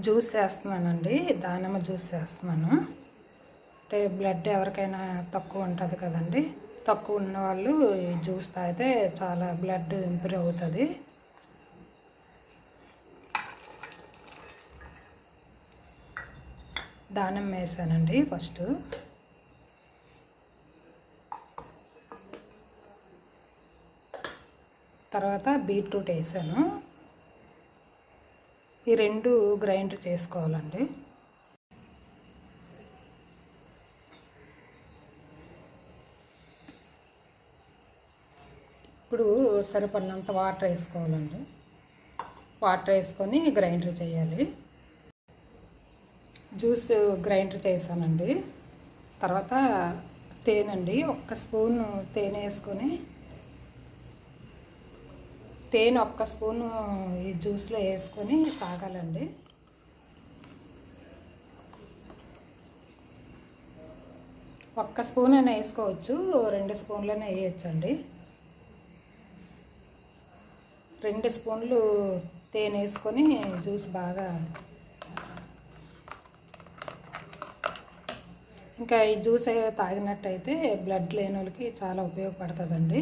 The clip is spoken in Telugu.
జ్యూస్ చేస్తున్నానండి, దానిమ్మ జ్యూస్ చేస్తున్నాను. అంటే బ్లడ్ ఎవరికైనా తక్కువ ఉంటుంది కదండి, తక్కువ ఉన్న వాళ్ళు ఈ జ్యూస్ తాగితే చాలా బ్లడ్ ఇంప్రూవ్ అవుతుంది. దానిమ్మ వేసానండి ఫస్ట్. తర్వాత బీట్రూట్ వేసాను. ఈ రెండు గ్రైండర్ చేసుకోవాలండి. ఇప్పుడు సరిపడినంత వాటర్ వేసుకోవాలండి. వాటర్ వేసుకొని గ్రైండర్ చేయాలి. జ్యూస్ గ్రైండర్ చేశానండి. తర్వాత తేనండి, 1 స్పూను తేనె వేసుకొని, తేనె 1 స్పూను ఈ జ్యూస్లో వేసుకొని తాగాలండి. ఒక్క స్పూన్ అయినా వేసుకోవచ్చు, 2 స్పూన్లైనా వేయచ్చండి. 2 స్పూన్లు తేనె వేసుకొని జ్యూస్ బాగా, ఇంకా ఈ జ్యూస్ తాగినట్టయితే బ్లడ్ లేని వాళ్ళకి చాలా ఉపయోగపడుతుందండి.